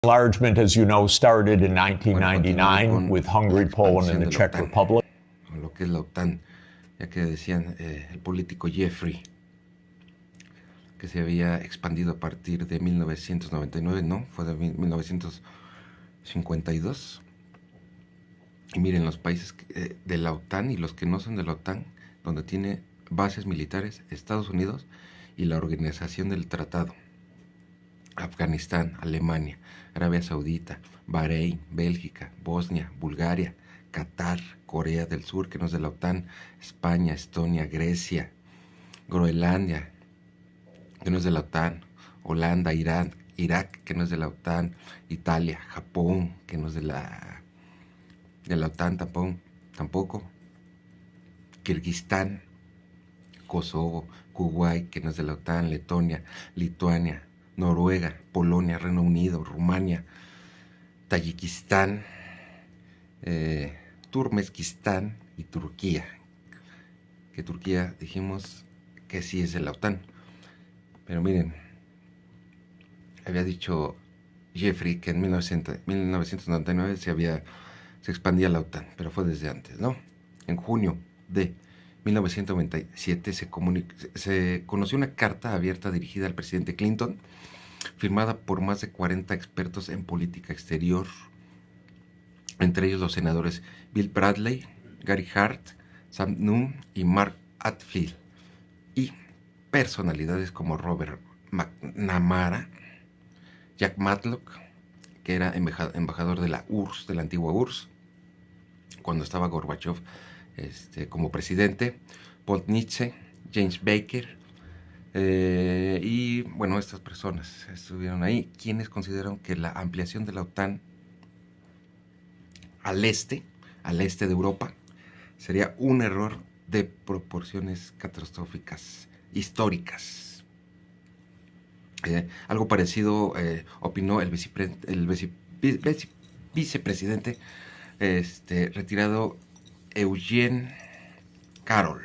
Enlargement, as you know, started in Bueno, continúo 1999 con with la Hungary, Poland, expansión and the de la Czech OTAN, Republic. o lo que es la OTAN, ya que decían el político Jeffrey, que se había expandido a partir de 1999, no, fue de 1952. Y miren, los países de la OTAN y los que no son de la OTAN, donde tiene bases militares, Estados Unidos y la Organización del Tratado. Afganistán, Alemania, Arabia Saudita, Bahrein, Bélgica, Bosnia, Bulgaria, Qatar, Corea del Sur, que no es de la OTAN, España, Estonia, Grecia, Groenlandia, que no es de la OTAN, Holanda, Irán, Irak, que no es de la OTAN, Italia, Japón, que no es de la OTAN tampoco, Kirguistán, Kosovo, Kuwait, que no es de la OTAN, Letonia, Lituania, Noruega, Polonia, Reino Unido, Rumania, Tayikistán, Turkmenistán y Turquía. Que Turquía dijimos que sí es de la OTAN. Pero miren, había dicho Jeffrey que en 1999 se expandía la OTAN, pero fue desde antes, ¿no? En junio de 1997 se conoció una carta abierta dirigida al presidente Clinton, firmada por más de 40 expertos en política exterior, entre ellos los senadores Bill Bradley, Gary Hart, Sam Nunn y Mark Hatfield, y personalidades como Robert McNamara, Jack Matlock, que era embajador de la URSS, de la antigua URSS, cuando estaba Gorbachev como presidente, Paul Nitze, James Baker, y bueno, estas personas estuvieron ahí, quienes consideraron que la ampliación de la OTAN al este de Europa, sería un error de proporciones catastróficas, históricas. Algo parecido opinó el vicepresidente retirado Eugene Carroll.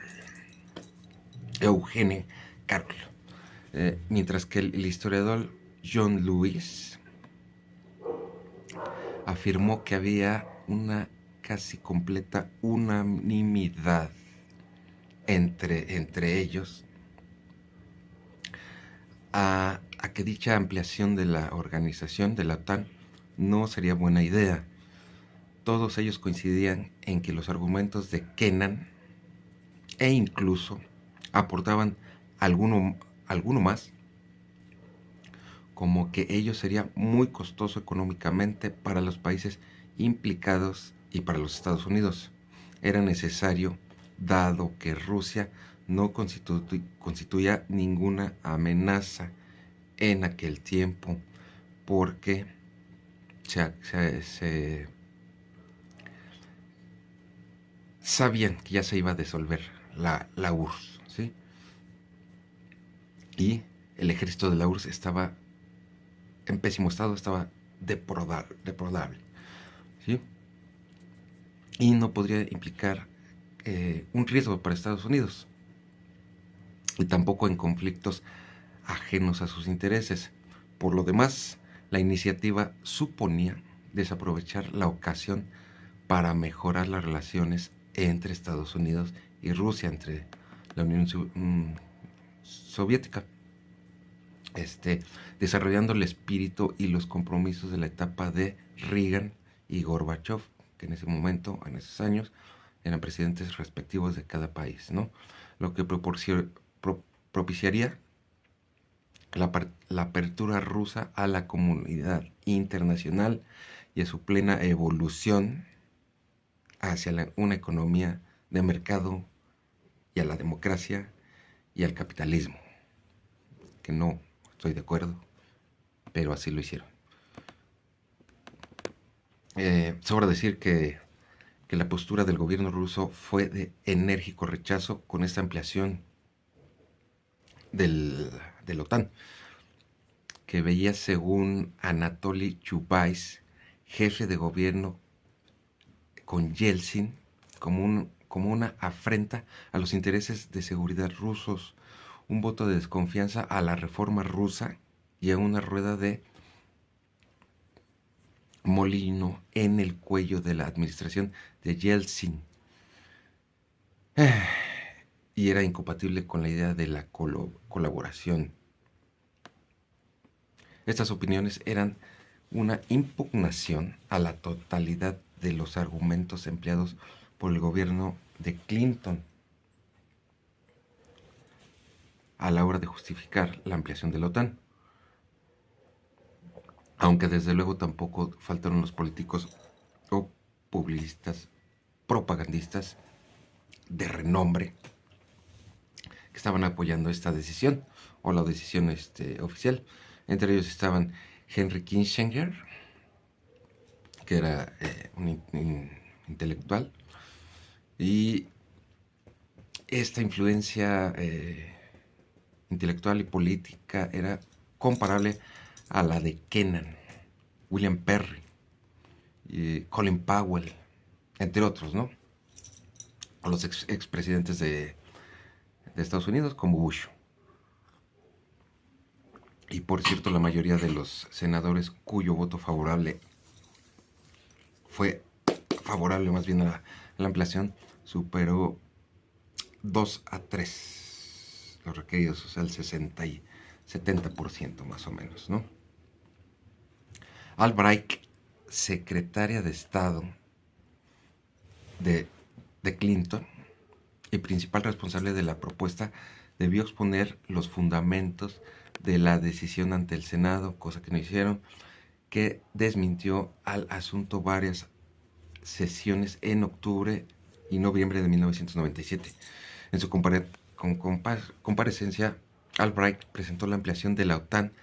Mientras que el historiador John Lewis afirmó que había una casi completa unanimidad entre ellos a que dicha ampliación de la organización de la OTAN no sería buena idea. Todos ellos coincidían en que los argumentos de Kennan e incluso aportaban alguno más, como que ello sería muy costoso económicamente para los países implicados y para los Estados Unidos. Era necesario, dado que Rusia no constituía ninguna amenaza en aquel tiempo, porque sabían que ya se iba a disolver la URSS, ¿sí? Y el ejército de la URSS estaba en pésimo estado, estaba deplorable, ¿sí? Y no podría implicar un riesgo para Estados Unidos, y tampoco en conflictos ajenos a sus intereses. Por lo demás, la iniciativa suponía desaprovechar la ocasión para mejorar las relaciones entre Estados Unidos y Rusia, entre la Unión Soviética, desarrollando el espíritu y los compromisos de la etapa de Reagan y Gorbachev, que en ese momento, en esos años, eran presidentes respectivos de cada país, ¿no? Lo que propiciaría la apertura rusa a la comunidad internacional y a su plena evolución hacia una economía de mercado y a la democracia y al capitalismo, que no estoy de acuerdo, pero así lo hicieron. Sobra decir que la postura del gobierno ruso fue de enérgico rechazo con esta ampliación de la OTAN, que veía, según Anatoly Chubais, jefe de gobierno con Yeltsin, como una afrenta a los intereses de seguridad rusos, un voto de desconfianza a la reforma rusa y a una rueda de molino en el cuello de la administración de Yeltsin. Y era incompatible con la idea de la colaboración. Estas opiniones eran una impugnación a la totalidad de los argumentos empleados por el gobierno de Clinton a la hora de justificar la ampliación de la OTAN. Aunque desde luego tampoco faltaron los políticos o publicistas, propagandistas de renombre que estaban apoyando esta decisión o la decisión oficial. Entre ellos estaban Henry Kissinger, que era un intelectual, y esta influencia intelectual y política era comparable a la de Kennan, William Perry, Colin Powell, entre otros, ¿no? O los expresidentes de Estados Unidos, como Bush. Y por cierto, la mayoría de los senadores cuyo voto favorable fue favorable más bien a la ampliación, superó 2-3 los requeridos, o sea, el 70% más o menos, ¿no? Albright, secretaria de Estado de Clinton y principal responsable de la propuesta, debió exponer los fundamentos de la decisión ante el Senado, cosa que no hicieron, que desmintió al asunto varias sesiones en octubre y noviembre de 1997. En su comparecencia, Albright presentó la ampliación de la OTAN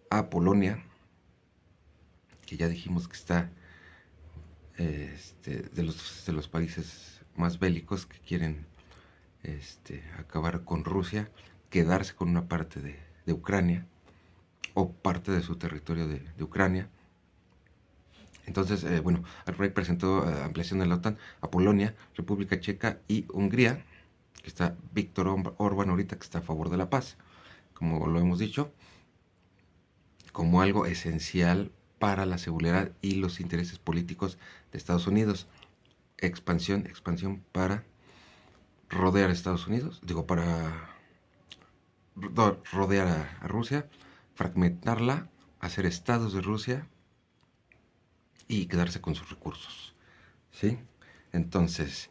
a Polonia, que ya dijimos que está de los países más bélicos que quieren acabar con Rusia, quedarse con una parte de Ucrania o parte de su territorio de Ucrania. Entonces, Albright presentó ampliación de la OTAN a Polonia, República Checa y Hungría, que está Víctor Orbán ahorita, que está a favor de la paz, como lo hemos dicho, como algo esencial para la seguridad y los intereses políticos de Estados Unidos. Expansión para rodear a Estados Unidos, para rodear a Rusia, fragmentarla, hacer estados de Rusia y quedarse con sus recursos, ¿sí? Entonces,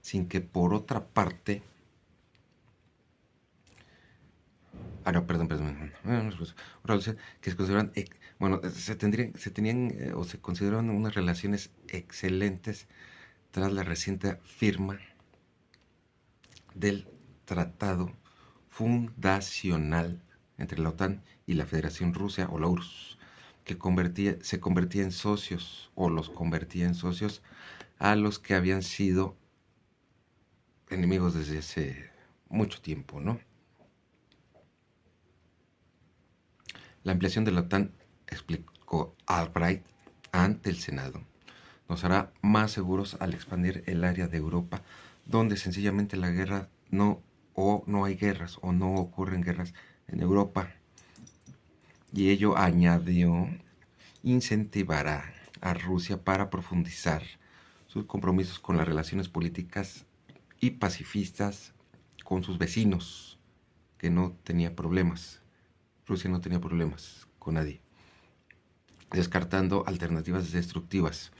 sin que por otra parte, que se consideran, se consideraron unas relaciones excelentes tras la reciente firma del tratado fundacional entre la OTAN y la Federación Rusa, o la URSS, que se convertía en socios, o los convertía en socios a los que habían sido enemigos desde hace mucho tiempo, ¿no? La ampliación de la OTAN, explicó Albright ante el Senado, nos hará más seguros al expandir el área de Europa, donde sencillamente la guerra no hay guerras o no ocurren guerras en Europa. Y ello, añadió, incentivará a Rusia para profundizar sus compromisos con las relaciones políticas y pacifistas con sus vecinos, que no tenía problemas. Rusia no tenía problemas con nadie, descartando alternativas destructivas.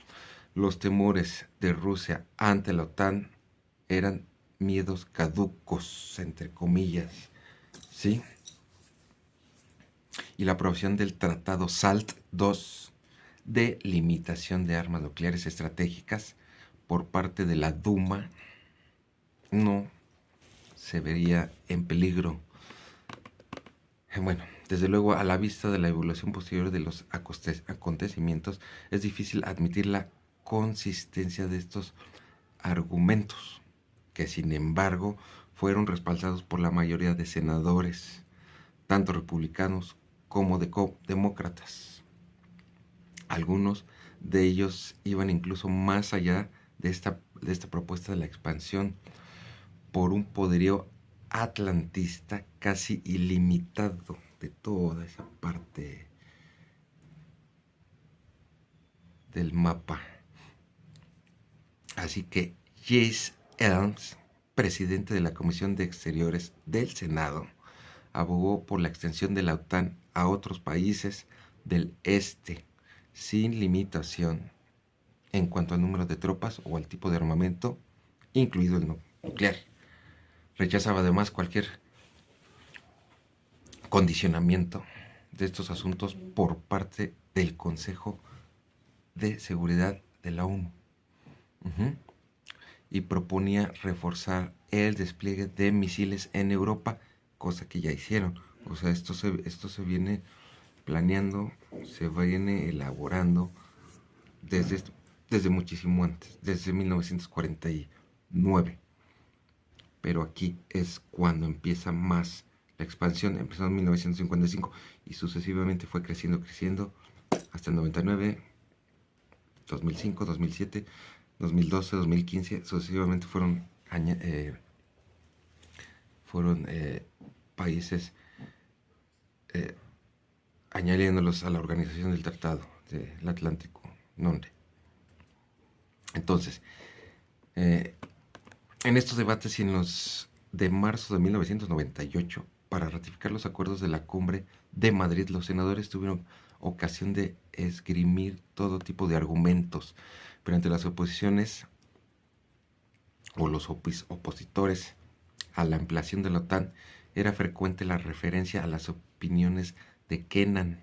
Los temores de Rusia ante la OTAN eran miedos caducos, entre comillas, ¿sí? Y la aprobación del Tratado SALT II de limitación de armas nucleares estratégicas por parte de la Duma no se vería en peligro. Bueno, desde luego, a la vista de la evolución posterior de los acontecimientos, es difícil admitir la consistencia de estos argumentos, que sin embargo fueron respaldados por la mayoría de senadores, tanto republicanos como demócratas. Algunos de ellos iban incluso más allá de esta propuesta de la expansión por un poderío atlantista casi ilimitado de toda esa parte del mapa. Así que Jesse Helms, presidente de la Comisión de Exteriores del Senado, abogó por la extensión de la OTAN a otros países del este, sin limitación en cuanto al número de tropas o al tipo de armamento, incluido el nuclear. Rechazaba además cualquier condicionamiento de estos asuntos por parte del Consejo de Seguridad de la ONU. Y proponía reforzar el despliegue de misiles en Europa, cosa que ya hicieron. O sea, esto se viene planeando, se viene elaborando desde muchísimo antes, desde 1949. Pero aquí es cuando empieza más la expansión. Empezó en 1955 y sucesivamente fue creciendo hasta el 99, 2005, 2007, 2012, 2015. Sucesivamente fueron países añadiéndolos a la Organización del Tratado del Atlántico Norte. Entonces, en estos debates y en los de marzo de 1998, para ratificar los acuerdos de la Cumbre de Madrid, los senadores tuvieron ocasión de esgrimir todo tipo de argumentos, pero ante las oposiciones o los opositores a la ampliación de la OTAN, era frecuente la referencia a las opiniones de Kennan,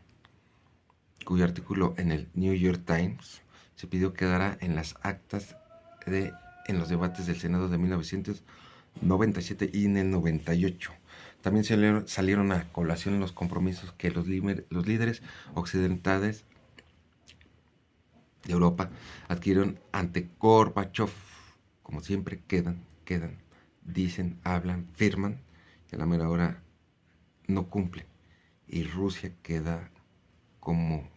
cuyo artículo en el New York Times se pidió quedara en las actas en los debates del Senado de 1997 y en el 98. También salieron a colación los compromisos que los líderes occidentales de Europa adquirieron ante Gorbachev. Como siempre, quedan, dicen, hablan, firman, y a la mera hora no cumplen. Y Rusia queda como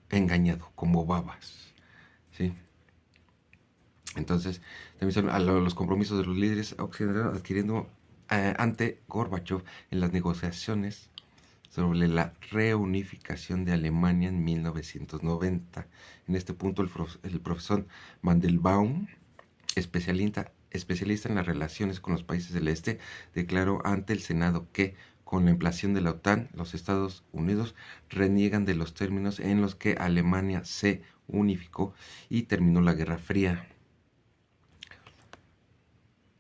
engañado, como babas, ¿sí? Entonces, también son a los compromisos de los líderes occidentales adquiriendo ante Gorbachev en las negociaciones sobre la reunificación de Alemania en 1990. En este punto, el profesor Mandelbaum, especialista en las relaciones con los países del Este, declaró ante el Senado que con la ampliación de la OTAN, los Estados Unidos reniegan de los términos en los que Alemania se unificó y terminó la Guerra Fría.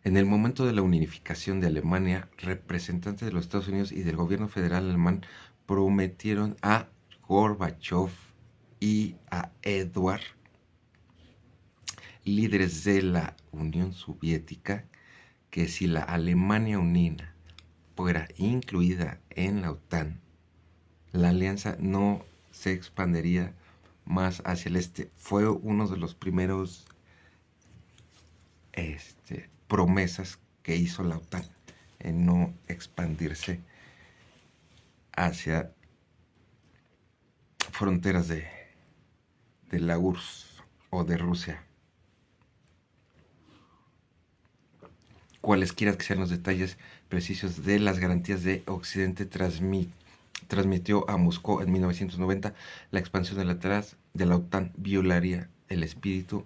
En el momento de la unificación de Alemania, representantes de los Estados Unidos y del gobierno federal alemán prometieron a Gorbachev y a Edward, líderes de la Unión Soviética, que si la Alemania unida fuera incluida en la OTAN, la alianza no se expandiría más hacia el este. Fue uno de los primeros promesas que hizo la OTAN en no expandirse hacia fronteras de la URSS o de Rusia. Cualesquiera que sean los detalles precisos de las garantías de Occidente, transmitió a Moscú en 1990, la expansión de la OTAN violaría el espíritu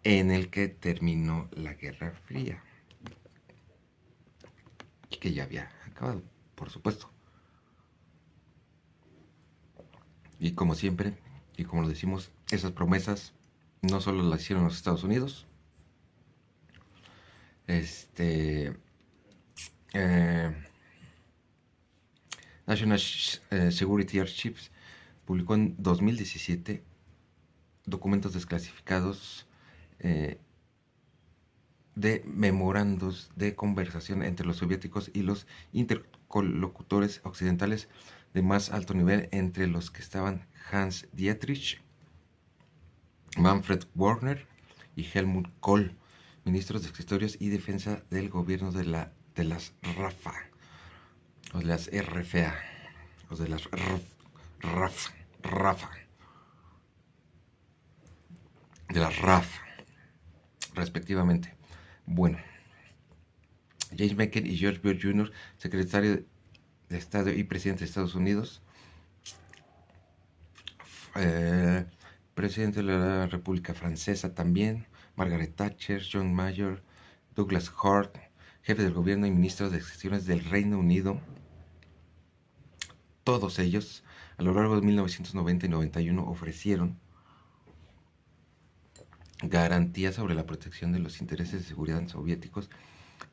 en el que terminó la Guerra Fría, que ya había acabado, por supuesto. Y como siempre, y como lo decimos, esas promesas no solo las hicieron los Estados Unidos. National Security Archives publicó en 2017 documentos desclasificados de memorandos de conversación entre los soviéticos y los interlocutores occidentales de más alto nivel, entre los que estaban Hans Dietrich, Manfred Wagner y Helmut Kohl, ministros de Exteriores y Defensa del gobierno de las RAFA, o de las RFA, o de las RAFA, de las RAF, respectivamente. Bueno, James Baker y George Bush Jr., secretario de Estado y presidente de Estados Unidos, presidente de la República Francesa también, Margaret Thatcher, John Major, Douglas Hart, jefe del gobierno y ministros de Exteriores del Reino Unido. Todos ellos, a lo largo de 1990 y 91, ofrecieron garantías sobre la protección de los intereses de seguridad soviéticos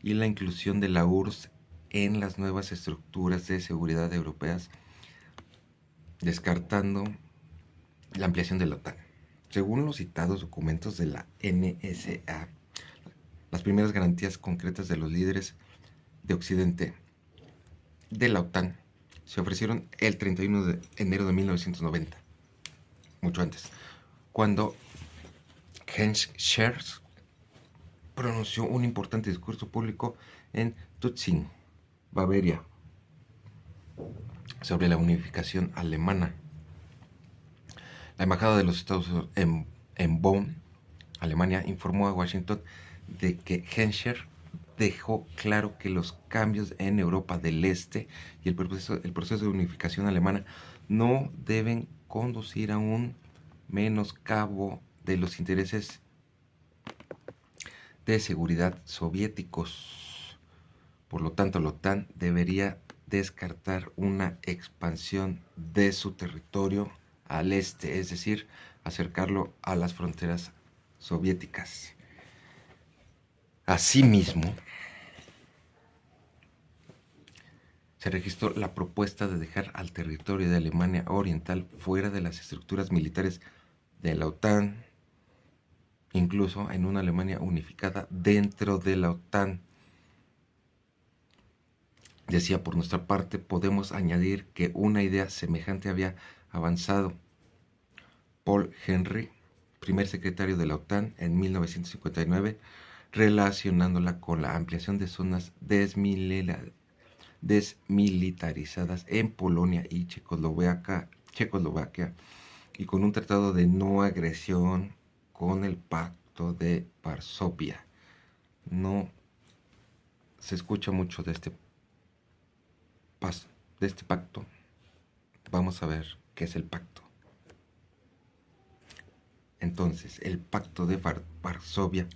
y la inclusión de la URSS en las nuevas estructuras de seguridad europeas, descartando la ampliación de la OTAN. Según los citados documentos de la NSA, las primeras garantías concretas de los líderes de Occidente de la OTAN se ofrecieron el 31 de enero de 1990, mucho antes, cuando Genscher pronunció un importante discurso público en Tutzing, Bavaria, sobre la unificación alemana. La embajada de los Estados Unidos en Bonn, Alemania, informó a Washington de que Genscher dejó claro que los cambios en Europa del Este y el proceso de unificación alemana no deben conducir a un menoscabo de los intereses de seguridad soviéticos. Por lo tanto, la OTAN debería descartar una expansión de su territorio al este, es decir, acercarlo a las fronteras soviéticas. Asimismo, se registró la propuesta de dejar al territorio de Alemania Oriental fuera de las estructuras militares de la OTAN, incluso en una Alemania unificada dentro de la OTAN. Decía, por nuestra parte, podemos añadir que una idea semejante había avanzado Paul Henry, primer secretario de la OTAN en 1959, relacionándola con la ampliación de zonas desmilitarizadas en Polonia y Checoslovaquia y con un tratado de no agresión con el Pacto de Varsovia. No se escucha mucho de este pacto. Vamos a ver qué es el pacto. Entonces, el Pacto de Varsovia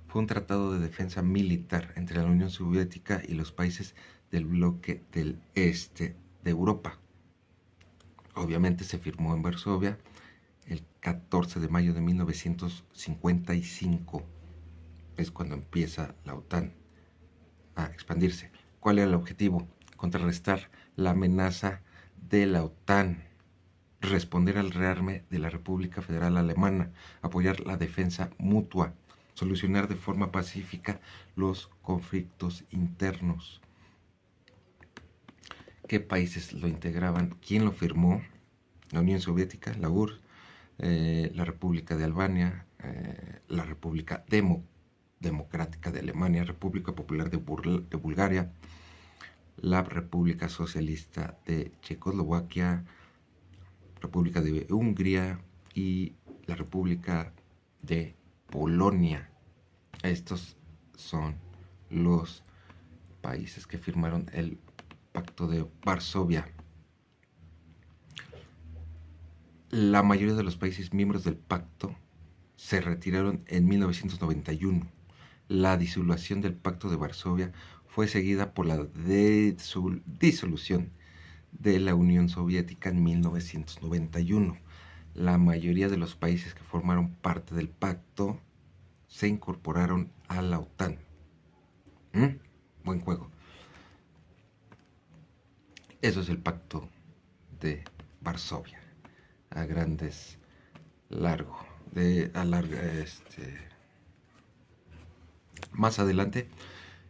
fue un tratado de defensa militar entre la Unión Soviética y los países del bloque del este de Europa. Obviamente se firmó en Varsovia el 14 de mayo de 1955. Es cuando empieza la OTAN a expandirse. ¿Cuál era el objetivo? Contrarrestar la amenaza de la OTAN, responder al rearme de la República Federal Alemana, apoyar la defensa mutua, solucionar de forma pacífica los conflictos internos. ¿Qué países lo integraban? ¿Quién lo firmó? La Unión Soviética, la URSS, la República de Albania, la República Democrática de Alemania, República Popular de Bulgaria, la República Socialista de Checoslovaquia, República de Hungría y la República de Polonia. Estos son los países que firmaron el Pacto de Varsovia. La mayoría de los países miembros del pacto se retiraron en 1991. La disolución del Pacto de Varsovia fue seguida por la disolución de la Unión Soviética en 1991. La mayoría de los países que formaron parte del pacto se incorporaron a la OTAN. Buen juego. Eso es el Pacto de Varsovia. A grandes Más adelante,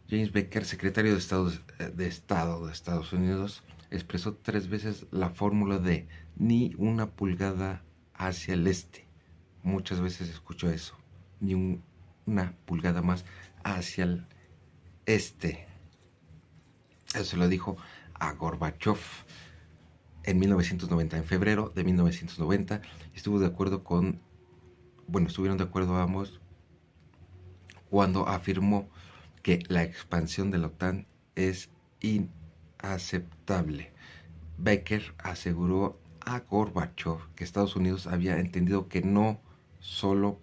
James Baker, secretario de Estado de Estados Unidos, expresó 3 veces la fórmula de ni una pulgada hacia el este. Muchas veces escucho eso, ni una pulgada más hacia el este. Eso se lo dijo a Gorbachev en 1990, en febrero de 1990, estuvieron de acuerdo ambos cuando afirmó que la expansión de la OTAN es inaceptable. Becker aseguró a Gorbachev que Estados Unidos había entendido que no solo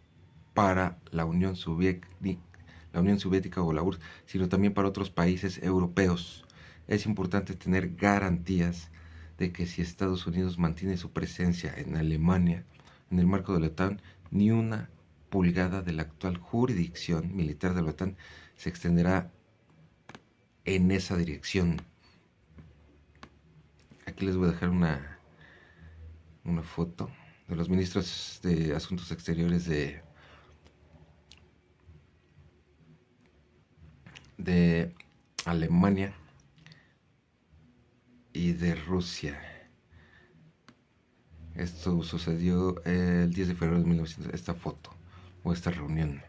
para la Unión Soviética o la URSS, sino también para otros países europeos. Es importante tener garantías de que si Estados Unidos mantiene su presencia en Alemania, en el marco de la OTAN, ni una pulgada de la actual jurisdicción militar de la OTAN se extenderá en esa dirección. Aquí les voy a dejar una foto de los ministros de Asuntos Exteriores de Alemania y de Rusia. Esto sucedió el 10 de febrero de 1900, esta foto o esta reunión.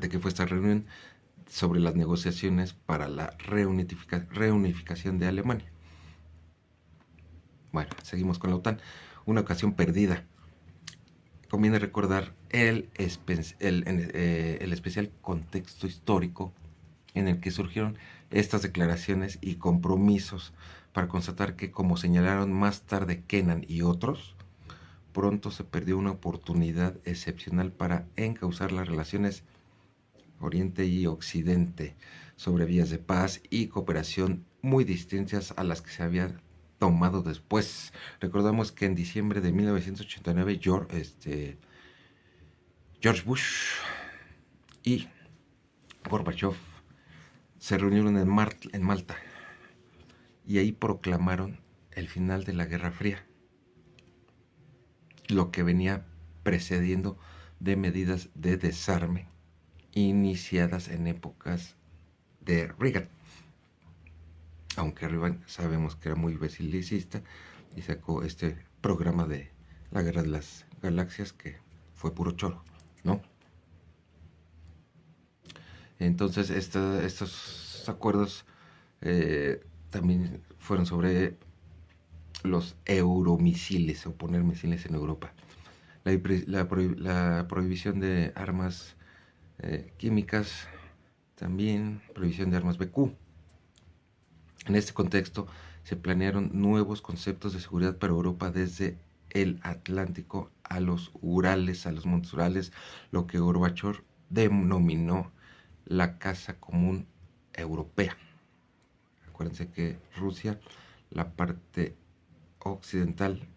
¿De qué fue esta reunión? Sobre las negociaciones para la reunificación de Alemania. Bueno, seguimos con la OTAN. Una ocasión perdida. Conviene recordar el especial contexto histórico en el que surgieron estas declaraciones y compromisos para constatar que, como señalaron más tarde Kennan y otros, pronto se perdió una oportunidad excepcional para encauzar las relaciones Oriente y Occidente sobre vías de paz y cooperación muy distintas a las que se habían tomado después. Recordamos que en diciembre de 1989 George Bush y Gorbachev se reunieron en Malta y ahí proclamaron el final de la Guerra Fría, lo que venía precediendo de medidas de desarme iniciadas en épocas de Reagan, aunque Reagan sabemos que era muy basilicista y sacó este programa de la Guerra de las Galaxias que fue puro choro, ¿no? Entonces estos acuerdos también fueron sobre los euromisiles o poner misiles en Europa. La prohibición de armas químicas, también prohibición de armas BQ. En este contexto se planearon nuevos conceptos de seguridad para Europa desde el Atlántico a los Urales, a los montes Urales, lo que Gorbachev denominó la Casa Común Europea. Acuérdense que Rusia, la parte occidental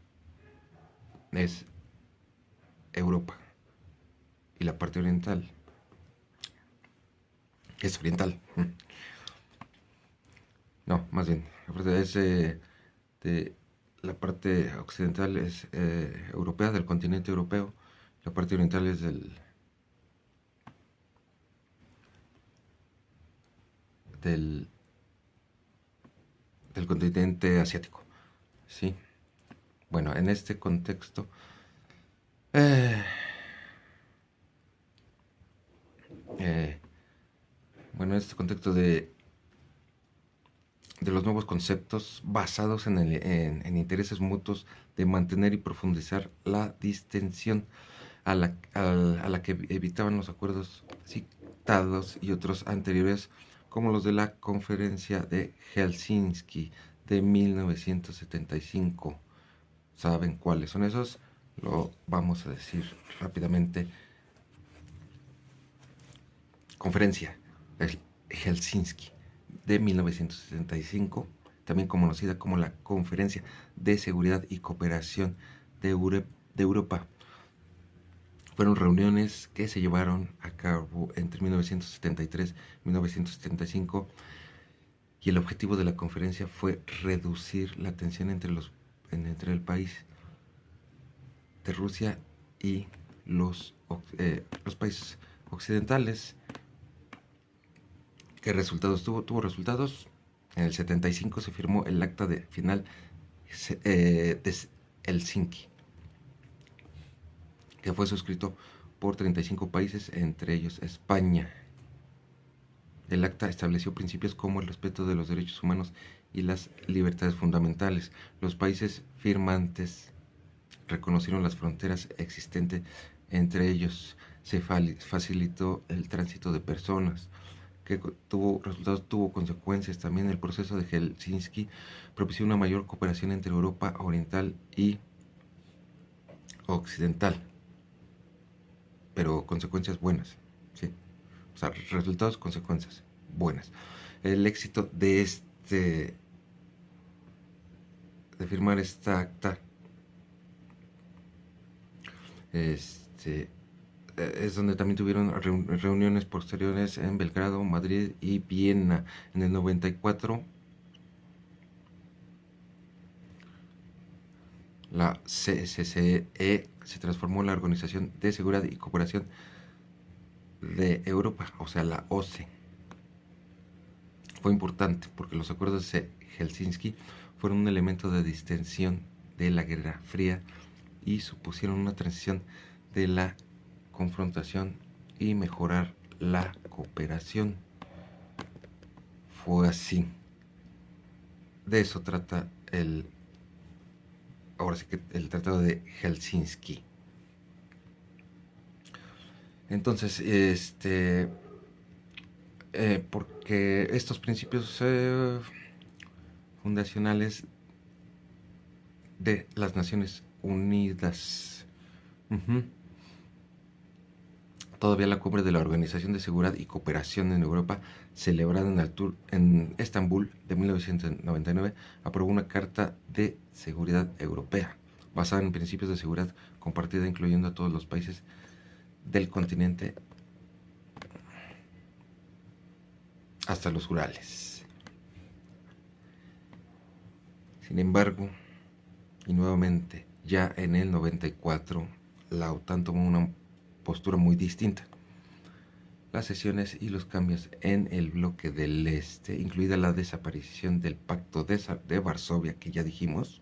es Europa y la parte oriental es oriental. No, más bien, la parte occidental es europea, del continente europeo. La parte oriental es del continente asiático. ¿Sí? Bueno, en este contexto de los nuevos conceptos basados en intereses mutuos de mantener y profundizar la distensión a la que evitaban los acuerdos citados y otros anteriores, como los de la Conferencia de Helsinki de 1975. ¿Saben cuáles son esos? Lo vamos a decir rápidamente. Conferencia de Helsinki de 1975, también conocida como la Conferencia de Seguridad y Cooperación de Europa. Fueron reuniones que se llevaron a cabo entre 1973 y 1975 y el objetivo de la conferencia fue reducir la tensión entre el país de Rusia y los países occidentales. ¿Qué resultados tuvo? Tuvo resultados. En el 75 se firmó el acta de final de Helsinki, que fue suscrito por 35 países, entre ellos España. El acta estableció principios como el respeto de los derechos humanos y las libertades fundamentales. Los países firmantes reconocieron las fronteras existentes entre ellos. Se facilitó el tránsito de personas. tuvo consecuencias también. El proceso de Helsinki propició una mayor cooperación entre Europa oriental y occidental, pero consecuencias buenas, ¿sí? O sea, resultados, consecuencias buenas. El éxito de firmar esta acta es donde también tuvieron reuniones posteriores en Belgrado, Madrid y Viena. En el 94, la CSCE se transformó en la Organización de Seguridad y Cooperación de Europa, o sea, la OCE. Fue importante porque los acuerdos de Helsinki fueron un elemento de distensión de la Guerra Fría y supusieron una transición de la confrontación y mejorar la cooperación. Fue así. De eso trata ahora sí que el Tratado de Helsinki. Entonces, porque estos principios fundacionales de las Naciones Unidas. Todavía la cumbre de la Organización de Seguridad y Cooperación en Europa, celebrada en Estambul de 1999, aprobó una Carta de Seguridad Europea, basada en principios de seguridad compartida, incluyendo a todos los países del continente hasta los Urales. Sin embargo, y nuevamente, ya en el 94, la OTAN tomó una postura muy distinta. Las sesiones y los cambios en el bloque del Este, incluida la desaparición del Pacto de Varsovia, que ya dijimos,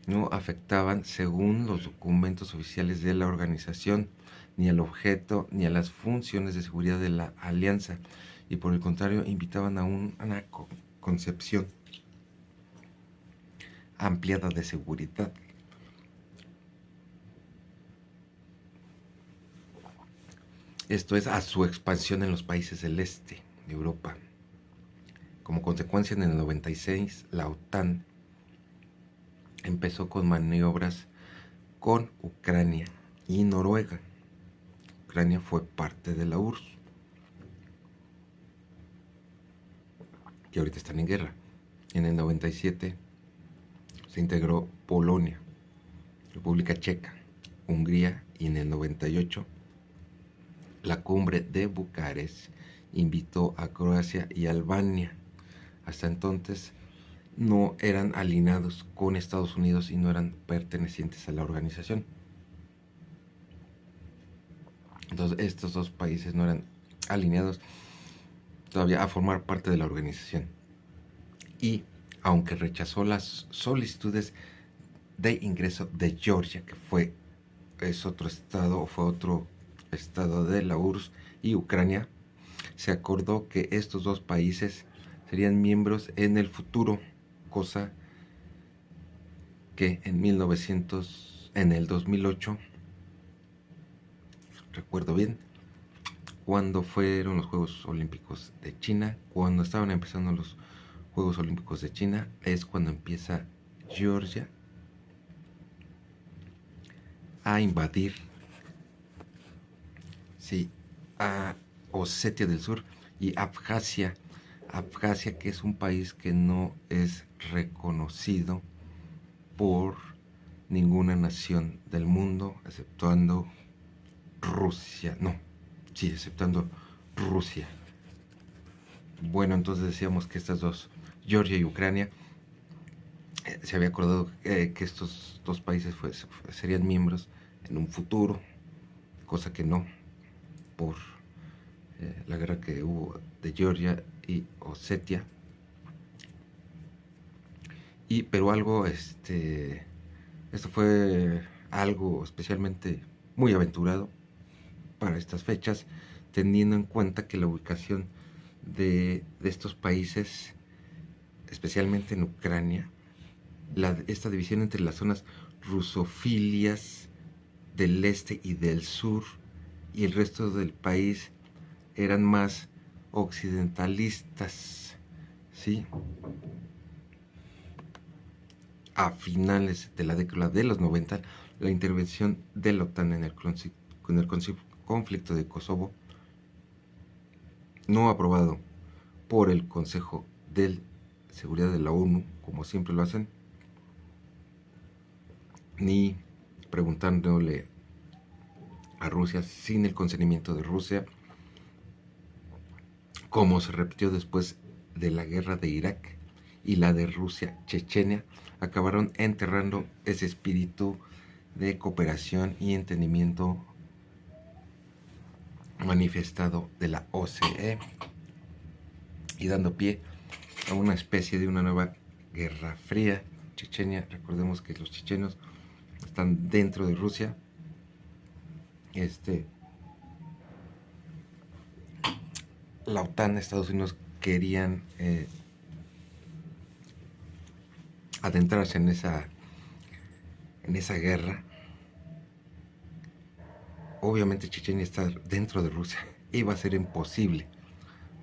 no afectaban, según los documentos oficiales de la organización, ni al objeto ni a las funciones de seguridad de la alianza, y por el contrario invitaban a una concepción ampliada de seguridad. Esto es, a su expansión en los países del este de Europa. Como consecuencia, en el 96, la OTAN empezó con maniobras con Ucrania y Noruega. Ucrania fue parte de la URSS, que ahorita están en guerra. En el 97 se integró Polonia, República Checa, Hungría, y en el 98 la cumbre de Bucarest invitó a Croacia y Albania. Hasta entonces no eran alineados con Estados Unidos y no eran pertenecientes a la organización. Entonces estos dos países no eran alineados todavía a formar parte de la organización. Y aunque rechazó las solicitudes de ingreso de Georgia, que fue otro estado de la URSS, y Ucrania, se acordó que estos dos países serían miembros en el futuro, cosa que en el 2008, recuerdo bien, cuando fueron los Juegos Olímpicos de China, cuando estaban empezando los Juegos Olímpicos de China, es cuando empieza Georgia a invadir, sí, a Osetia del Sur y Abjasia, que es un país que no es reconocido por ninguna nación del mundo, exceptuando Rusia. Exceptuando Rusia. Bueno, entonces decíamos que estas dos, Georgia y Ucrania, se había acordado que estos dos países serían miembros en un futuro, cosa que no, por la guerra que hubo de Georgia y Osetia. Pero algo, esto fue algo especialmente muy aventurado para estas fechas, teniendo en cuenta que la ubicación de estos países, especialmente en Ucrania, esta división entre las zonas rusofilias del este y del sur y el resto del país eran más occidentalistas, ¿sí? A finales de la década de los 90, la intervención de la OTAN en el conflicto de Kosovo, no aprobado por el Consejo de Seguridad de la ONU, como siempre lo hacen, ni preguntándole a Rusia sin el consentimiento de Rusia, como se repitió después de la guerra de Irak y la de Rusia-Chechenia, acabaron enterrando ese espíritu de cooperación y entendimiento manifestado de la OCE y dando pie a una especie de una nueva guerra fría. Chechenia, recordemos que los chechenos están dentro de Rusia. La OTAN, Estados Unidos querían adentrarse en esa guerra. Obviamente Chechenia está dentro de Rusia, iba a ser imposible.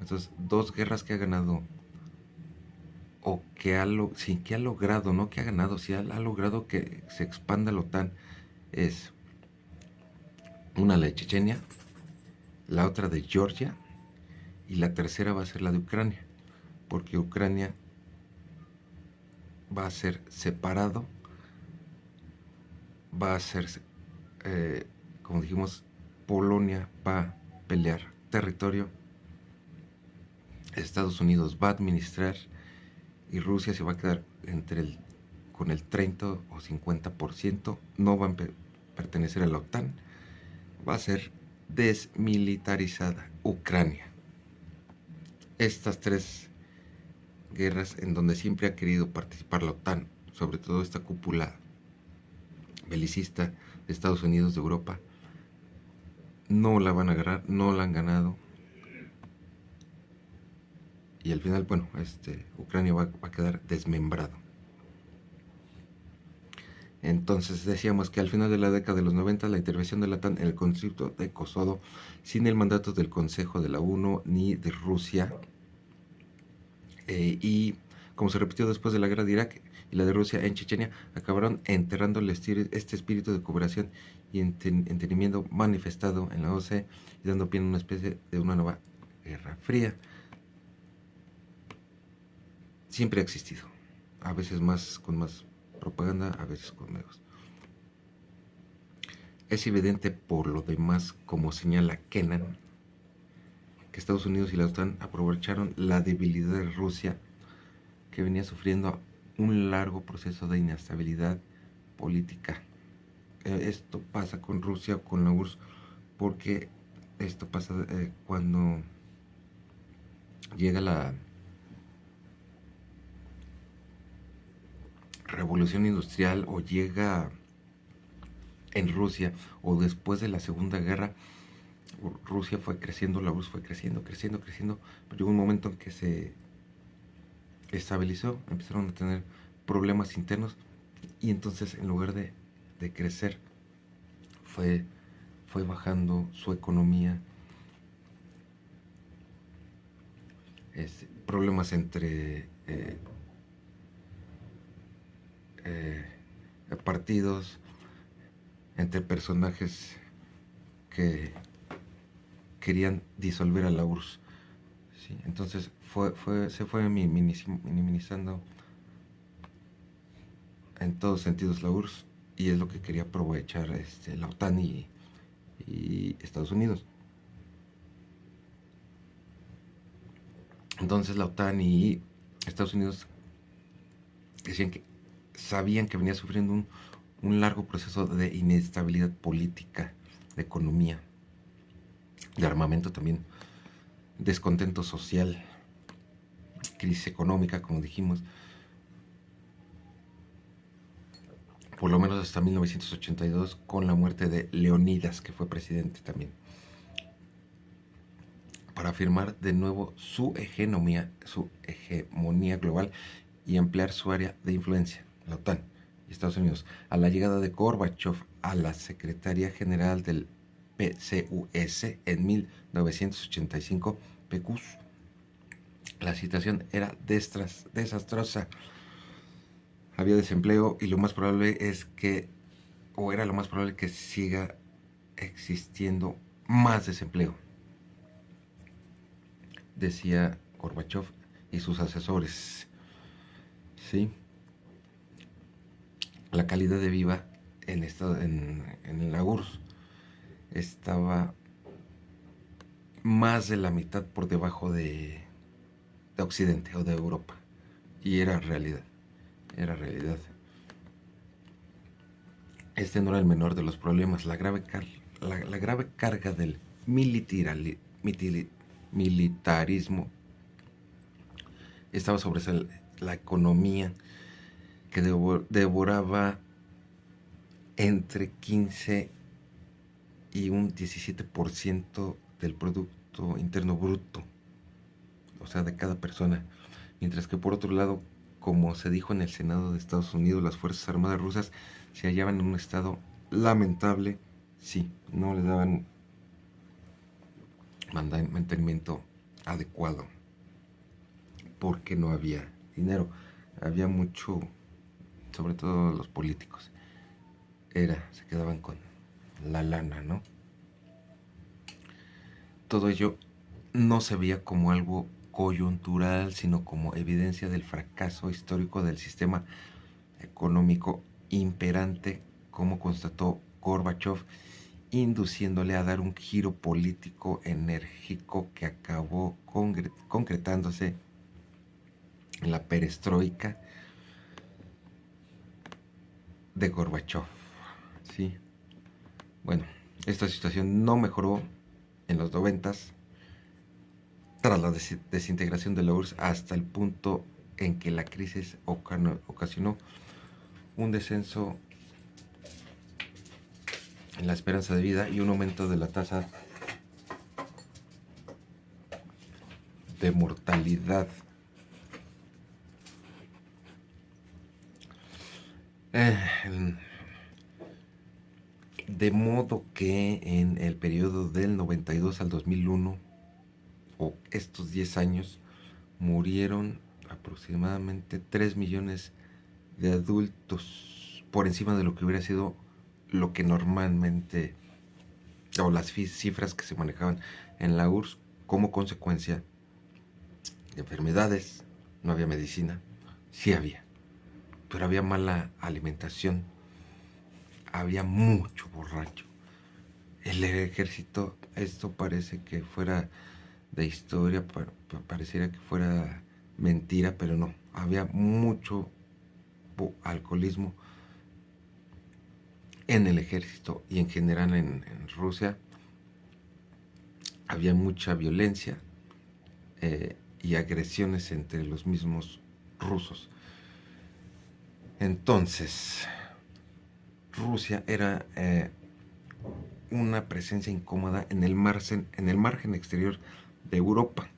Entonces, dos guerras que ha ganado, o que ha logrado, no que ha ganado, sí ha logrado que se expanda la OTAN, es una la de Chechenia, la otra de Georgia, y la tercera va a ser la de Ucrania, porque Ucrania va a ser separado, va a ser, como dijimos, Polonia va a pelear territorio, Estados Unidos va a administrar y Rusia se va a quedar con el 30 o 50%, no va a pertenecer a la OTAN, va a ser desmilitarizada Ucrania. Estas tres guerras en donde siempre ha querido participar la OTAN, sobre todo esta cúpula belicista de Estados Unidos, de Europa, no la van a agarrar, no la han ganado. Y al final, bueno, Ucrania va a quedar desmembrado. Entonces decíamos que al final de la década de los 90, la intervención de la OTAN en el conflicto de Kosovo, sin el mandato del Consejo de la ONU ni de Rusia, y como se repitió después de la guerra de Irak y la de Rusia en Chechenia, acabaron enterrando este espíritu de cooperación y entendimiento manifestado en la OCE y dando pie a una especie de una nueva guerra fría. Siempre ha existido, a veces con más propaganda, a veces con menos. Es evidente por lo demás, como señala Kennan, que Estados Unidos y la OTAN aprovecharon la debilidad de Rusia, que venía sufriendo un largo proceso de inestabilidad política. Esto pasa con Rusia o con la URSS, porque esto pasa cuando llega la revolución industrial o llega en Rusia o después de la Segunda Guerra. Rusia fue creciendo, la URSS fue creciendo, pero llegó un momento en que se estabilizó, empezaron a tener problemas internos y entonces en lugar de crecer fue bajando su economía, problemas entre partidos, entre personajes que querían disolver a la URSS, ¿sí? Entonces se fue minimizando en todos sentidos la URSS, y es lo que quería aprovechar la OTAN y Estados Unidos. Entonces la OTAN y Estados Unidos sabían que venía sufriendo un largo proceso de inestabilidad política, de economía, de armamento también, descontento social, crisis económica, como dijimos, por lo menos hasta 1982, con la muerte de Leonidas, que fue presidente también, para afirmar de nuevo su hegemonía global y ampliar su área de influencia, la OTAN y Estados Unidos. A la llegada de Gorbachev a la Secretaría General del PCUS en 1985, PQS. La situación era desastrosa. Había desempleo y lo más probable es que, o era lo más probable que siga existiendo más desempleo, decía Gorbachev y sus asesores. ¿Sí? La calidad de vida en la URSS estaba más de la mitad por debajo de Occidente o de Europa. Y era realidad. Era realidad. Este no era el menor de los problemas. La grave carga del militarismo estaba sobre la economía, que devoraba entre 15 y un 17% del Producto Interno Bruto, o sea, de cada persona. Mientras que por otro lado, como se dijo en el Senado de Estados Unidos, las Fuerzas Armadas rusas se hallaban en un estado lamentable. Sí, no les daban mantenimiento adecuado porque no había dinero. Había mucho, sobre todo los políticos, se quedaban con la lana, ¿no? Todo ello no se veía como algo coyuntural, sino como evidencia del fracaso histórico del sistema económico imperante, como constató Gorbachev, induciéndole a dar un giro político enérgico que acabó concretándose en la perestroika de Gorbachev. ¿Sí? Bueno, esta situación no mejoró en los 90s tras la desintegración de la URSS, hasta el punto en que la crisis ocasionó un descenso en la esperanza de vida y un aumento de la tasa de mortalidad. De modo que en el periodo del 92 al 2001, o estos 10 años, murieron aproximadamente 3 millones de adultos, por encima de lo que hubiera sido lo que normalmente, o las cifras que se manejaban en la URSS, como consecuencia de enfermedades. No había medicina, sí había, pero había mala alimentación, había mucho borracho. El ejército, esto parece que fuera de historia, pareciera que fuera mentira, pero no, había mucho alcoholismo en el ejército y en general en Rusia. Había mucha violencia y agresiones entre los mismos rusos. Entonces, Rusia era una presencia incómoda en el margen exterior de Europa.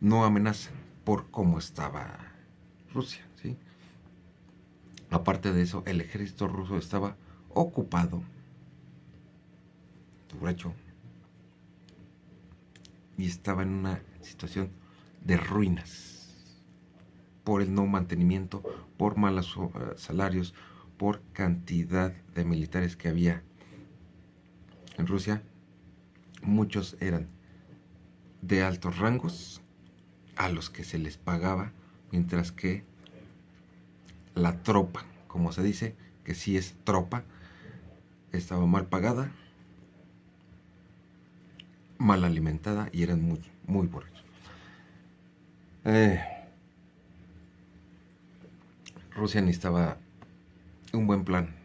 No amenaza por cómo estaba Rusia, ¿sí? Aparte de eso, el ejército ruso estaba ocupado, borracho, y estaba en una situación de ruinas por el no mantenimiento, por malos salarios, por cantidad de militares que había en Rusia. Muchos eran de altos rangos a los que se les pagaba, mientras que la tropa, como se dice, que sí es tropa, estaba mal pagada, mal alimentada y eran muy, muy borrachos. Rusia necesitaba un buen plan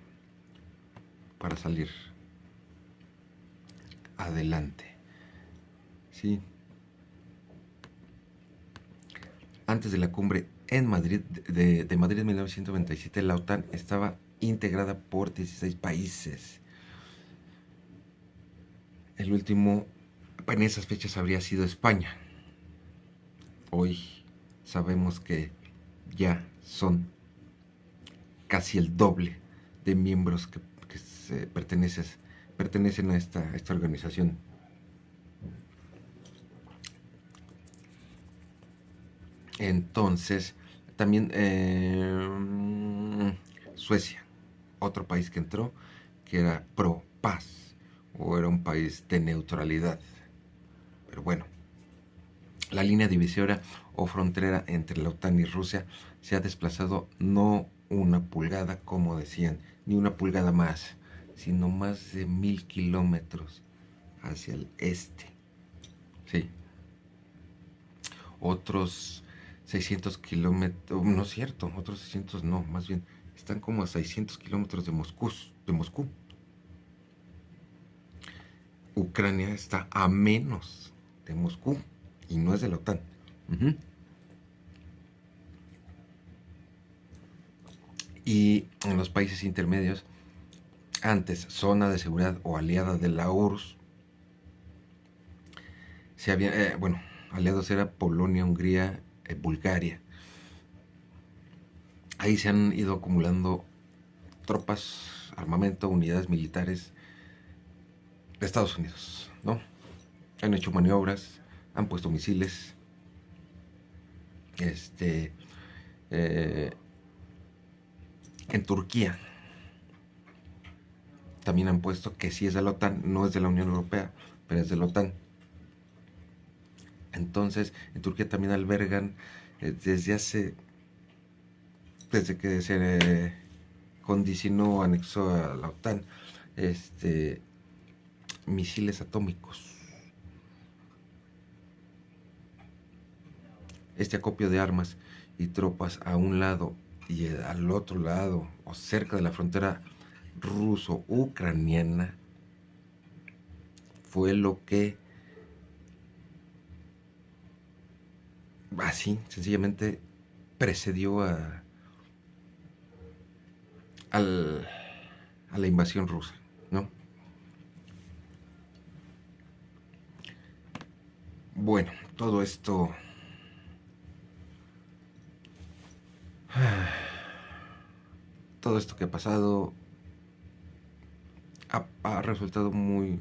para salir adelante. Sí. Antes de la cumbre en Madrid, de Madrid 1997, la OTAN estaba integrada por 16 países. El último en esas fechas habría sido España. Hoy sabemos que ya son casi el doble de miembros que pertenecen pertenecen a esta organización. Entonces, también Suecia, otro país que entró, que era pro paz, o era un país de neutralidad. Pero bueno, la línea divisoria o frontera entre la OTAN y Rusia se ha desplazado no una pulgada, como decían, ni una pulgada más, sino más de 1000 kilómetros hacia el este. Sí. Otros 600 kilómetros, no es cierto, otros 600 no, más bien, están como a 600 kilómetros de Moscú. Ucrania está a menos de Moscú y no es de la OTAN. Y en los países intermedios, antes zona de seguridad o aliada de la URSS, se había, aliados era Polonia, Hungría, Bulgaria. Ahí se han ido acumulando tropas, armamento, unidades militares de Estados Unidos, ¿no? Han hecho maniobras, han puesto misiles, en Turquía también han puesto, que sí es de la OTAN, no es de la Unión Europea, pero es de la OTAN. Entonces, en Turquía también albergan, desde que se condicionó, anexó a la OTAN, misiles atómicos. Este acopio de armas y tropas a un lado y al otro lado, o cerca de la frontera ruso-ucraniana, fue lo que así sencillamente precedió a la invasión rusa, ¿no? Bueno, todo esto que ha pasado ha resultado muy,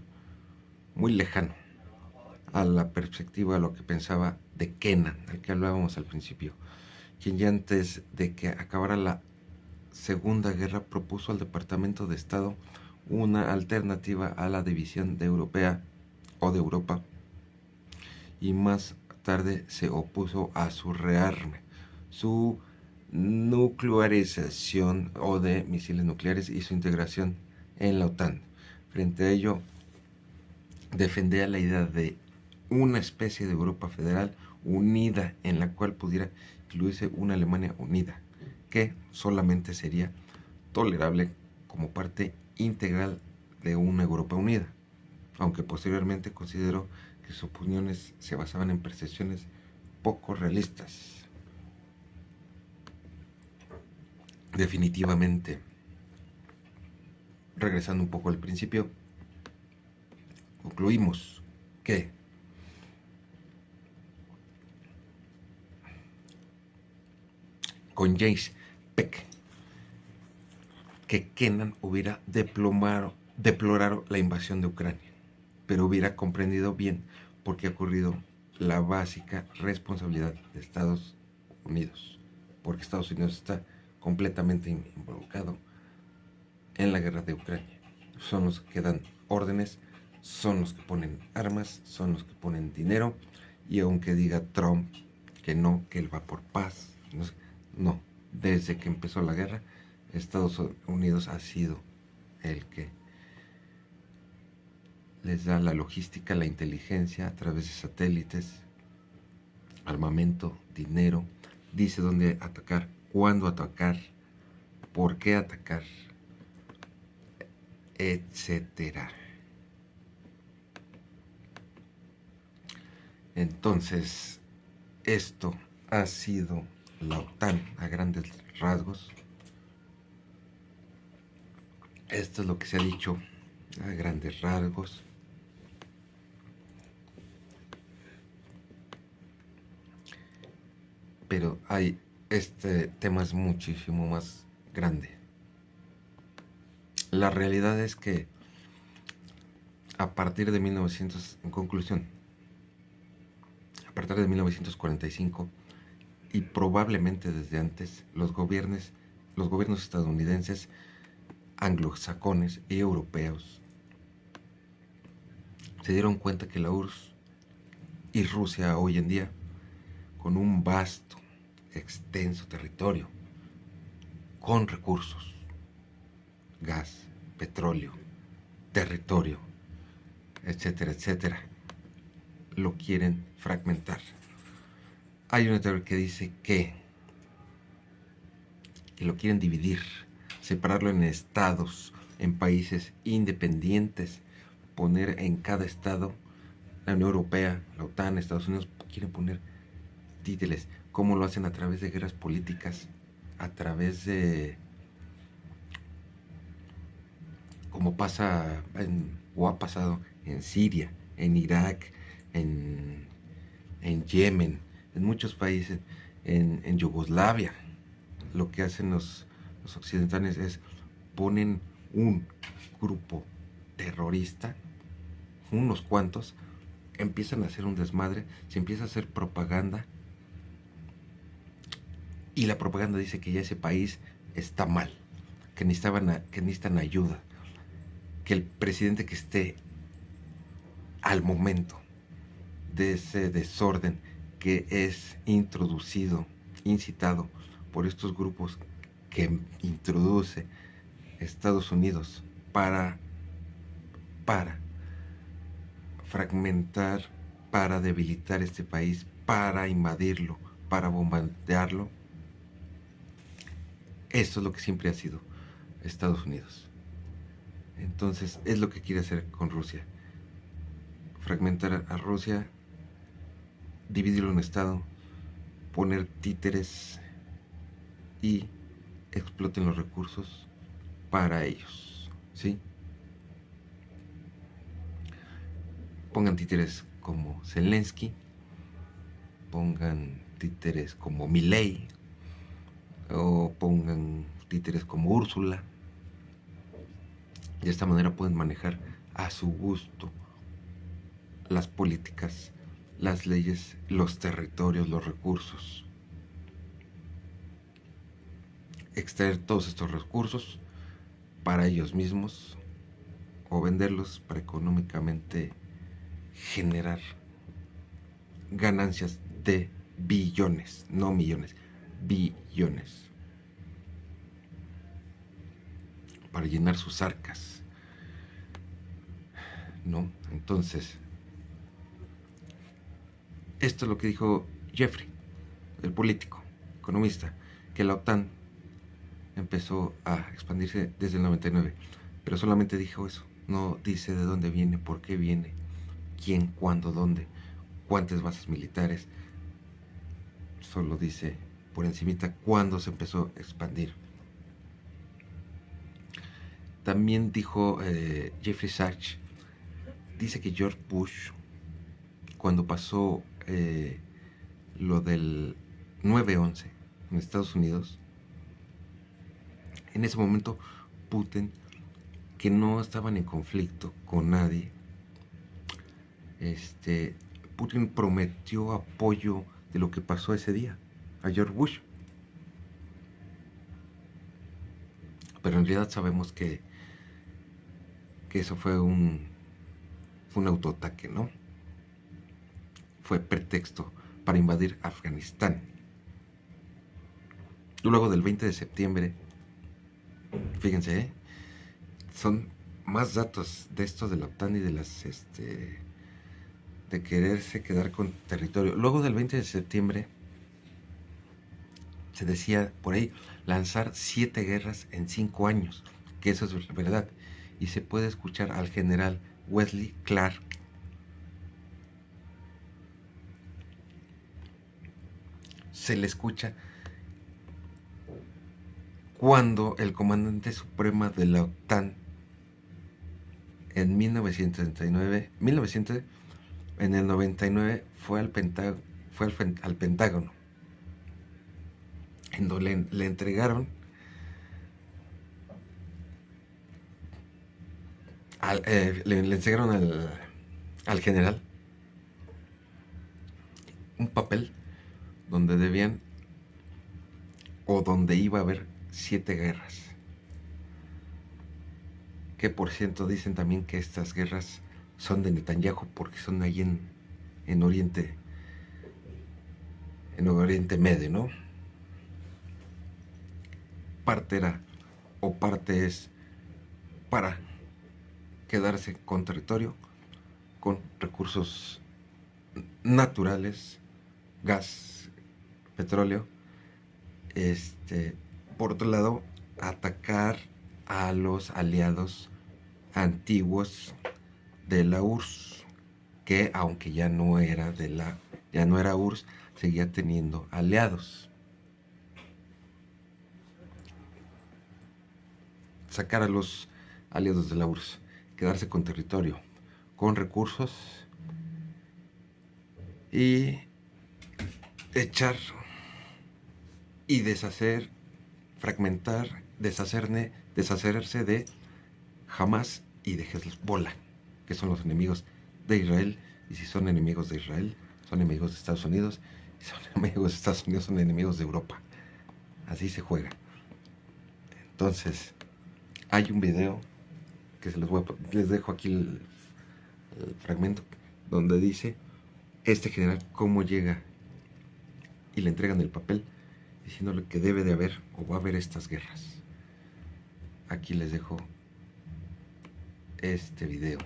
muy lejano a la perspectiva, a lo que pensaba de Kennan, al que hablábamos al principio, quien ya antes de que acabara la Segunda Guerra propuso al Departamento de Estado una alternativa a la división de Europa, y más tarde se opuso a su rearme, su nuclearización o de misiles nucleares y su integración en la OTAN. Frente a ello, defendía la idea de una especie de Europa federal unida, en la cual pudiera incluirse una Alemania unida, que solamente sería tolerable como parte integral de una Europa unida, aunque posteriormente consideró que sus opiniones se basaban en percepciones poco realistas. Definitivamente, regresando un poco al principio, concluimos que con James Peck, que Kennan hubiera deplorado la invasión de Ucrania, pero hubiera comprendido bien por qué ha ocurrido la básica responsabilidad de Estados Unidos, porque Estados Unidos está completamente involucrado en la guerra de Ucrania. Son los que dan órdenes, son los que ponen armas, son los que ponen dinero, y aunque diga Trump que no, que él va por paz, no, desde que empezó la guerra, Estados Unidos ha sido el que les da la logística, la inteligencia a través de satélites, armamento, dinero, dice dónde atacar, cuándo atacar, por qué atacar, etcétera. Entonces, esto ha sido la OTAN a grandes rasgos. Esto es lo que se ha dicho a grandes rasgos. Pero este tema es muchísimo más grande. La realidad es que a partir de 1900, en conclusión, a partir de 1945 y probablemente desde antes, los gobiernos estadounidenses, anglosajones y europeos se dieron cuenta que la URSS y Rusia hoy en día, con un vasto, extenso territorio, con recursos, gas, petróleo, territorio, etcétera, etcétera, lo quieren fragmentar. Hay una teoría que dice que lo quieren dividir, separarlo en estados, en países independientes, poner en cada estado, la Unión Europea, la OTAN, Estados Unidos, quieren poner títeres, como lo hacen a través de guerras políticas, a través de, como pasa o ha pasado en Siria, en Irak, en Yemen, en muchos países, en Yugoslavia. Lo que hacen los occidentales es ponen un grupo terrorista, unos cuantos, empiezan a hacer un desmadre, se empieza a hacer propaganda y la propaganda dice que ya ese país está mal, que necesitan ayuda, que el presidente que esté al momento de ese desorden que es introducido, incitado por estos grupos que introduce Estados Unidos para fragmentar, para debilitar este país, para invadirlo, para bombardearlo. Eso es lo que siempre ha sido Estados Unidos. Entonces es lo que quiere hacer con Rusia. Fragmentar a Rusia, dividirlo en estado, poner títeres y exploten los recursos para ellos, ¿sí? Pongan títeres como Zelensky, pongan títeres como Milei, o pongan títeres como Úrsula. De esta manera pueden manejar a su gusto las políticas, las leyes, los territorios, los recursos. Extraer todos estos recursos para ellos mismos o venderlos para económicamente generar ganancias de billones, no millones, billones, para llenar sus arcas, ¿no? Entonces, esto es lo que dijo Jeffrey, el político, economista, que la OTAN empezó a expandirse desde el 99, pero solamente dijo eso, no dice de dónde viene, por qué viene, quién, cuándo, dónde, cuántas bases militares, solo dice por encimita cuándo se empezó a expandir. También dijo Jeffrey Sachs, dice que George Bush, cuando pasó lo del 9/11 en Estados Unidos, en ese momento Putin, que no estaban en conflicto con nadie, Putin prometió apoyo de lo que pasó ese día a George Bush. Pero en realidad sabemos que eso fue un autoataque, ¿no? Fue pretexto para invadir Afganistán. Luego del 20 de septiembre, fíjense, son más datos de esto de la OTAN y de las de quererse quedar con territorio. Luego del 20 de septiembre se decía por ahí lanzar 7 guerras en 5 años, que eso es verdad. Y se puede escuchar al general Wesley Clark se le escucha cuando el comandante supremo de la OTAN en 1999, en el 99 fue al Pentágono, en donde le entregaron le enseñaron al general un papel donde debían o donde iba a haber 7 guerras. Que por cierto dicen también que estas guerras son de Netanyahu porque son ahí en Oriente Medio, ¿no? Parte era o parte es para quedarse con territorio, con recursos naturales, gas, petróleo. Por otro lado, atacar a los aliados antiguos de la URSS, que aunque ya no era URSS, seguía teniendo aliados. Sacar a los aliados de la URSS, quedarse con territorio, con recursos y echar y deshacer, fragmentar, deshacerse de Hamas y de Hezbollah, que son los enemigos de Israel. Y si son enemigos de Israel, son enemigos de Estados Unidos. Y son enemigos de Estados Unidos, son enemigos de Europa. Así se juega. Entonces, hay un video que les dejo aquí el fragmento donde dice este general cómo llega y le entregan el papel diciéndole que debe de haber o va a haber estas guerras. Aquí les dejo este video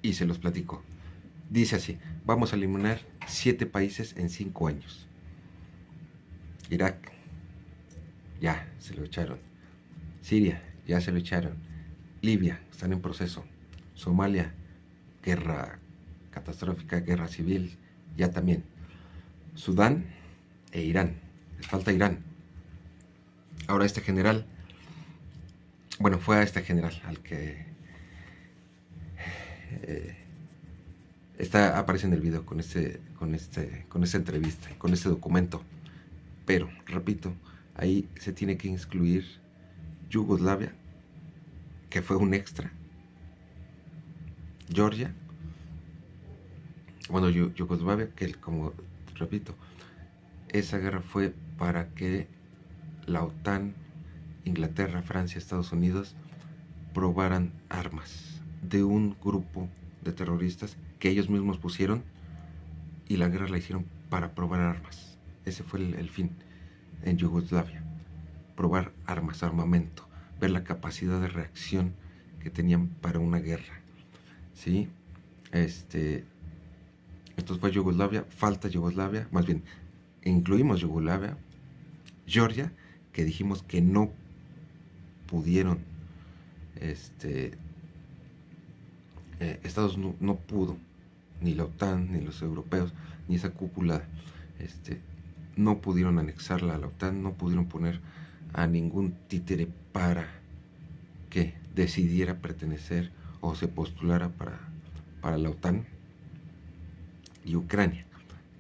y se los platico. Dice así: vamos a eliminar 7 países en 5 años. Irak, ya se lo echaron. Siria, ya se lo echaron. Libia, están en proceso. Somalia, guerra catastrófica, guerra civil, ya también. Sudán e Irán, les falta Irán. Ahora este general, bueno, fue a este general al que aparece en el video con esta entrevista, con este documento. Pero, repito, ahí se tiene que incluir Yugoslavia, que fue un extra. Georgia, bueno, Yugoslavia, que como repito, esa guerra fue para que la OTAN, Inglaterra, Francia, Estados Unidos probaran armas de un grupo de terroristas que ellos mismos pusieron, y la guerra la hicieron para probar armas. Ese fue el fin en Yugoslavia: probar armas, armamento, ver la capacidad de reacción que tenían para una guerra, ¿sí? Esto fue Yugoslavia, falta Yugoslavia, más bien incluimos Yugoslavia, Georgia, que dijimos que no pudieron, Estados Unidos no pudo, ni la OTAN, ni los europeos, ni esa cúpula, no pudieron anexarla a la OTAN, no pudieron poner a ningún títere para que decidiera pertenecer o se postulara para la OTAN. Y Ucrania,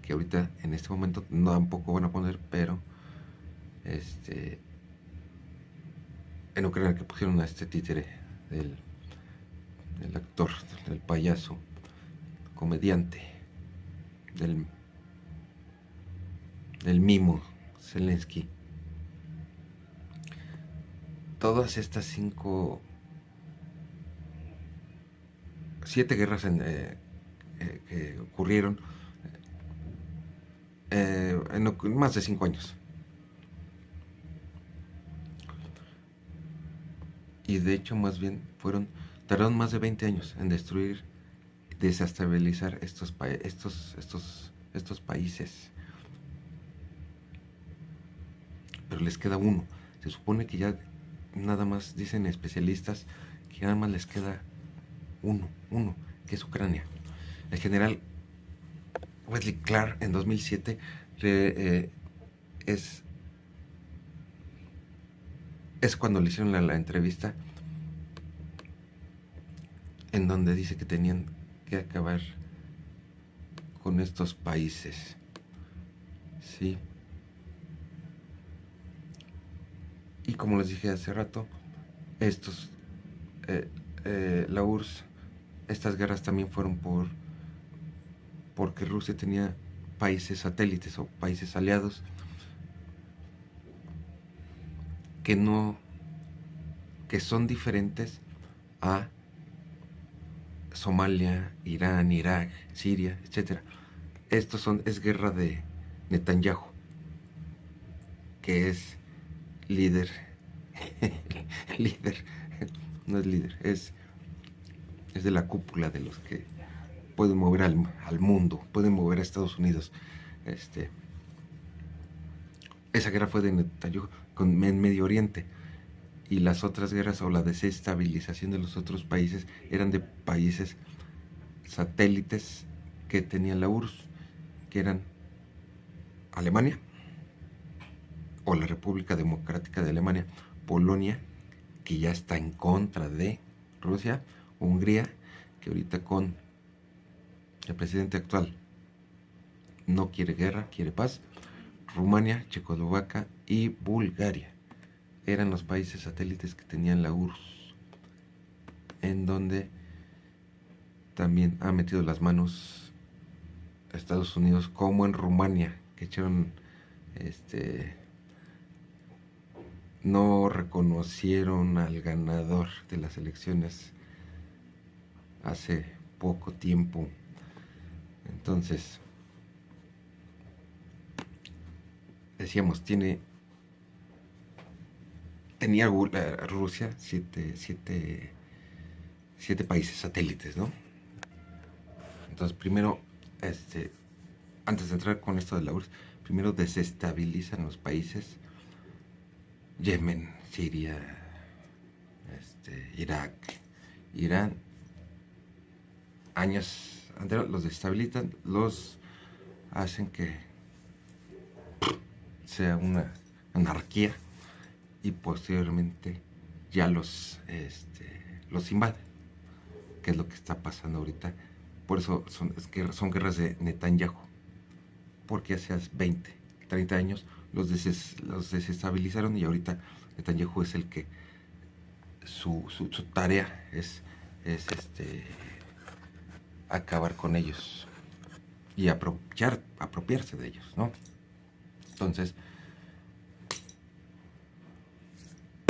que ahorita en este momento no tampoco van a poner, pero en Ucrania, que pusieron a este títere del actor, del payaso, comediante, del mimo Zelensky. Todas estas 7 guerras que ocurrieron en más de 5 años. Y de hecho, más bien, tardaron más de 20 años en destruir, desestabilizar estos países. Pero les queda uno. Se supone que ya nada más, dicen especialistas, que nada más les queda uno, que es Ucrania. El general Wesley Clark en 2007 es cuando le hicieron la entrevista, en donde dice que tenían que acabar con estos países, ¿sí? Y como les dije hace rato, estos, la URSS, estas guerras también fueron porque Rusia tenía países satélites o países aliados que son diferentes a Somalia, Irán, Irak, Siria, etc. Es guerra de Netanyahu, que es líder, no es líder, es de la cúpula de los que pueden mover al mundo, pueden mover a Estados Unidos. Esa guerra fue de Netanyahu en Medio Oriente, y las otras guerras o la desestabilización de los otros países eran de países satélites que tenía la URSS, que eran Alemania o la República Democrática de Alemania, Polonia, que ya está en contra de Rusia, Hungría, que ahorita con el presidente actual no quiere guerra, quiere paz, Rumania, Checoslovaquia y Bulgaria eran los países satélites que tenían la URSS, en donde también ha metido las manos Estados Unidos, como en Rumania, que echaron, no reconocieron al ganador de las elecciones hace poco tiempo. Entonces, decíamos, tenía Rusia siete países satélites, ¿no? Entonces, primero, antes de entrar con esto de la URSS, primero desestabilizan los países, Yemen, Siria, Irak, Irán, años anteriores los desestabilizan, los hacen que sea una anarquía, y posteriormente ya los invaden, que es lo que está pasando ahorita. Por eso son guerras de Netanyahu, porque hace 20, 30 años los desestabilizaron, y ahorita Netanyahu es el que su tarea es acabar con ellos y apropiarse de ellos, ¿no? Entonces,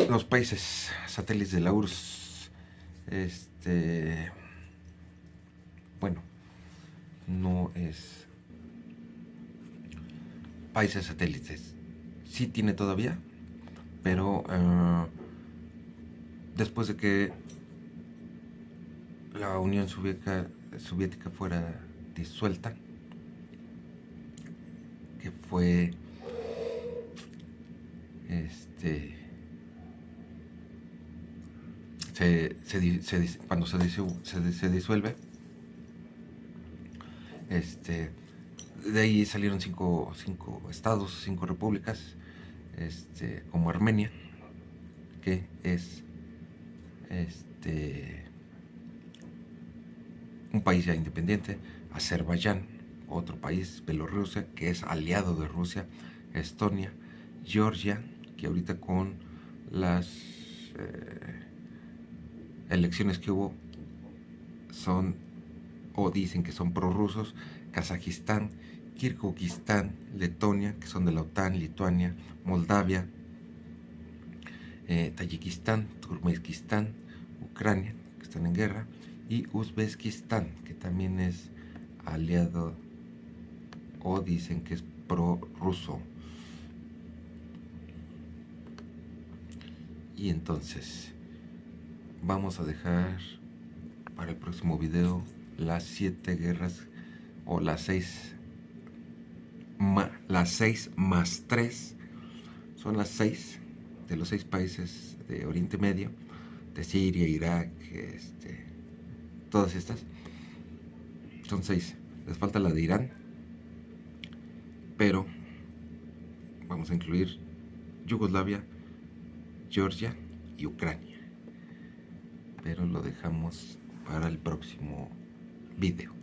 los países satélites de la URSS, bueno, no es países satélites, sí tiene todavía, pero después de que la Unión Soviética fuera disuelta, que fue cuando se disuelve, de ahí salieron cinco estados, 5 repúblicas, como Armenia, que es un país ya independiente, Azerbaiyán, otro país, Bielorrusia, que es aliado de Rusia, Estonia, Georgia, que ahorita con las elecciones que hubo son, o dicen que son prorrusos, Kazajistán, Kirguistán, Letonia, que son de la OTAN, Lituania, Moldavia, Tayikistán, Turkmenistán, Ucrania, que están en guerra, y Uzbekistán, que también es aliado, o dicen que es prorruso. Y entonces vamos a dejar para el próximo video las 7 guerras, o las 6 más 3, son las 6 de los 6 países de Oriente Medio, de Siria, Irak, todas estas son 6. Les falta la de Irán, pero vamos a incluir Yugoslavia, Georgia y Ucrania, pero lo dejamos para el próximo video.